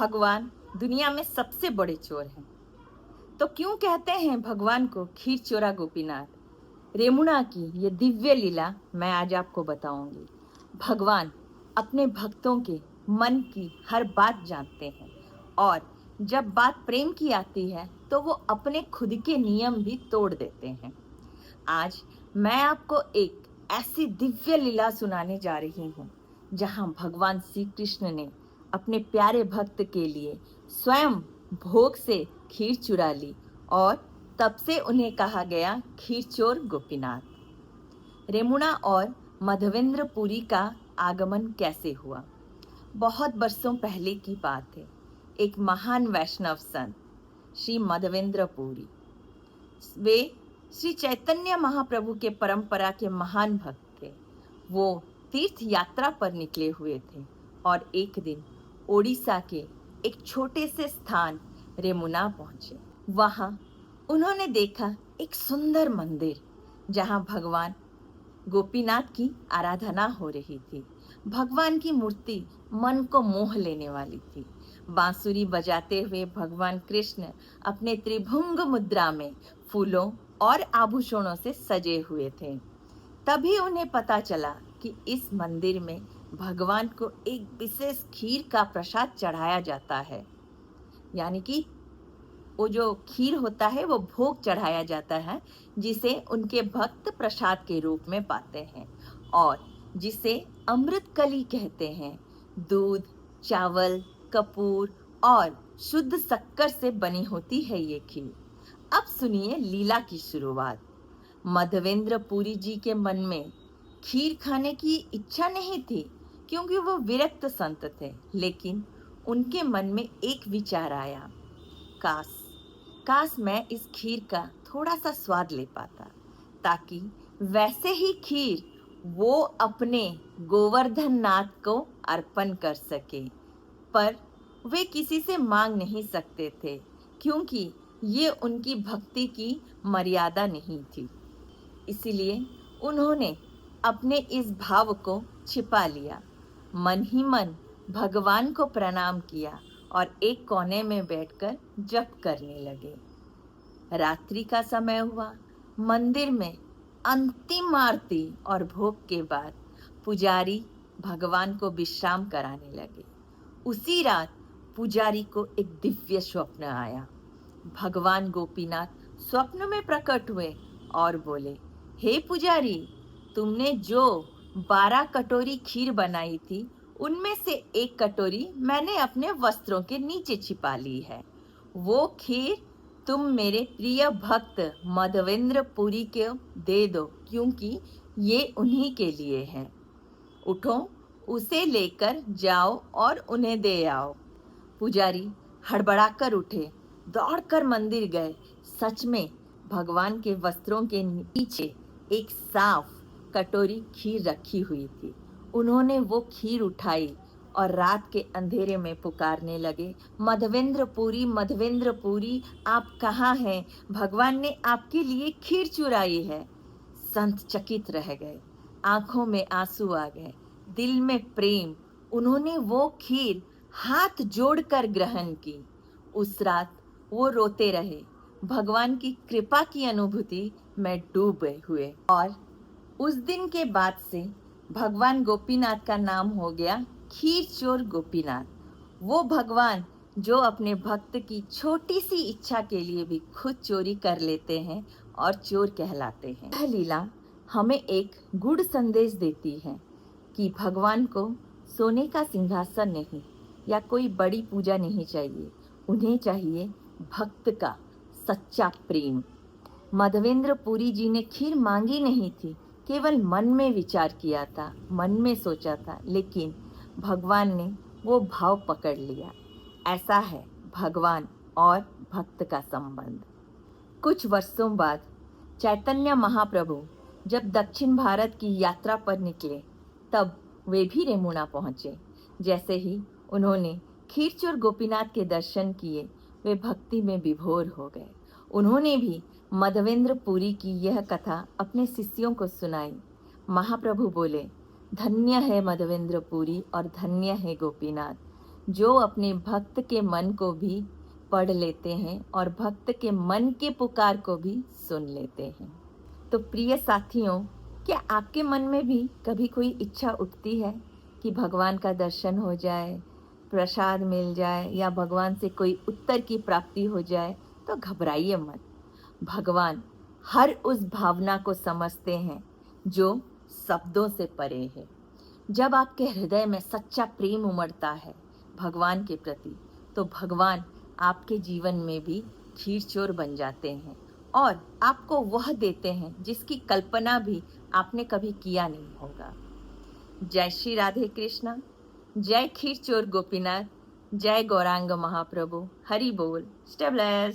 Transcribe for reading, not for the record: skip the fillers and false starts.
भगवान दुनिया में सबसे बड़े चोर हैं। तो क्यों कहते हैं भगवान को खीर चोरा गोपीनाथ? रेमुणा की ये दिव्य लीला मैं आज आपको बताऊंगी। भगवान अपने भक्तों के मन की हर बात जानते हैं और जब बात प्रेम की आती है तो वो अपने खुद के नियम भी तोड़ देते हैं। आज मैं आपको एक ऐसी दिव्य लीला सुनाने जा रही हूँ जहाँ भगवान श्री कृष्ण ने अपने प्यारे भक्त के लिए स्वयं भोग से खीर चुरा ली और तब से उन्हें कहा गया खीर चोर गोपीनाथ। रेमुणा और मधवेंद्रपुरी का आगमन कैसे हुआ? बहुत वर्षों पहले की बात है। एक महान वैष्णव संत श्री मधवेंद्रपुरी, वे श्री चैतन्य महाप्रभु के परंपरा के महान भक्त थे। वो तीर्थ यात्रा पर निकले हुए थे और एक दिन ओडिशा के एक छोटे से स्थान रेमुना पहुंचे। वहां उन्होंने देखा एक सुंदर मंदिर जहां भगवान गोपीनाथ की आराधना हो रही थी। भगवान की मूर्ति मन को मोह लेने वाली थी। बांसुरी बजाते हुए भगवान कृष्ण अपने त्रिभुंग मुद्रा में फूलों और आभूषणों से सजे हुए थे। तभी उन्हें पता चला कि इस मंदिर में भगवान को एक विशेष खीर का प्रसाद चढ़ाया जाता है। यानी कि वो जो खीर होता है वो भोग चढ़ाया जाता है, जिसे उनके भक्त प्रसाद के रूप में पाते हैं और जिसे अमृतकली कहते हैं। दूध, चावल, कपूर और शुद्ध शक्कर से बनी होती है ये खीर। अब सुनिए लीला की शुरुआत। मधवेंद्रपुरी जी के मन में खीर खाने की इच्छा नहीं थी क्योंकि वो विरक्त संत थे, लेकिन उनके मन में एक विचार आया, काश काश मैं इस खीर का थोड़ा सा स्वाद ले पाता, ताकि वैसे ही खीर वो अपने गोवर्धन नाथ को अर्पण कर सके। पर वे किसी से मांग नहीं सकते थे क्योंकि ये उनकी भक्ति की मर्यादा नहीं थी। इसलिए उन्होंने अपने इस भाव को छिपा लिया। मन ही मन भगवान को प्रणाम किया और एक कोने में बैठकर जप करने लगे। रात्रि का समय हुआ। मंदिर में अंतिम आरती और भोग के बाद पुजारी भगवान को विश्राम कराने लगे। उसी रात पुजारी को एक दिव्य स्वप्न आया। भगवान गोपीनाथ स्वप्न में प्रकट हुए और बोले, हे पुजारी, तुमने जो 12 कटोरी खीर बनाई थी उनमें से एक कटोरी मैंने अपने वस्त्रों के नीचे छिपा ली है। वो खीर तुम मेरे प्रिय भक्त मधवेंद्रपुरी को दे दो क्योंकि ये उन्हीं के लिए है। उठो, उसे लेकर जाओ और उन्हें दे आओ। पुजारी हड़बड़ाकर उठे, दौड़कर मंदिर गए। सच में भगवान के वस्त्रों के नीचे एक साफ कटोरी खीर रखी हुई थी। उन्होंने वो खीर उठाई और रात के अंधेरे में पुकारने लगे, मधवेंद्रपुरी, मधवेंद्रपुरी, आप कहाँ हैं? भगवान ने आपके लिए खीर चुराई है। संत चकित रह गए, आंखों में आंसू आ गए, दिल में प्रेम। उन्होंने वो खीर हाथ जोड़कर ग्रहण की। उस रात वो रोते रहे, भगवान की कृपा की अनुभूति में डूबे हुए। और उस दिन के बाद से भगवान गोपीनाथ का नाम हो गया खीर चोर गोपीनाथ। वो भगवान जो अपने भक्त की छोटी सी इच्छा के लिए भी खुद चोरी कर लेते हैं और चोर कहलाते हैं। यह लीला हमें एक गूढ़ संदेश देती है कि भगवान को सोने का सिंहासन नहीं या कोई बड़ी पूजा नहीं चाहिए, उन्हें चाहिए भक्त का सच्चा प्रेम। मधवेंद्रपुरी जी ने खीर मांगी नहीं थी, केवल मन में विचार किया था, मन में सोचा था, लेकिन भगवान ने वो भाव पकड़ लिया। ऐसा है भगवान और भक्त का संबंध। कुछ वर्षों बाद चैतन्य महाप्रभु जब दक्षिण भारत की यात्रा पर निकले तब वे भी रेमुणा पहुंचे। जैसे ही उन्होंने खीरचोर गोपीनाथ के दर्शन किए, वे भक्ति में विभोर हो गए। उन्होंने भी मधवेंद्रपुरी की यह कथा अपने शिष्यों को सुनाई। महाप्रभु बोले, धन्य है मधवेंद्रपुरी और धन्य है गोपीनाथ, जो अपने भक्त के मन को भी पढ़ लेते हैं और भक्त के मन के पुकार को भी सुन लेते हैं। तो प्रिय साथियों, क्या आपके मन में भी कभी कोई इच्छा उठती है कि भगवान का दर्शन हो जाए, प्रसाद मिल जाए या भगवान से कोई उत्तर की प्राप्ति हो जाए? तो घबराइए मत। भगवान हर उस भावना को समझते हैं जो शब्दों से परे है। जब आपके हृदय में सच्चा प्रेम उमड़ता है भगवान के प्रति, तो भगवान आपके जीवन में भी खीर चोर बन जाते हैं और आपको वह देते हैं जिसकी कल्पना भी आपने कभी किया नहीं होगा। जय श्री राधे कृष्णा, जय खीर चोर गोपीनाथ, जय गौरांग महाप्रभु, हरि बोल, स्टे ब्लेस्ड।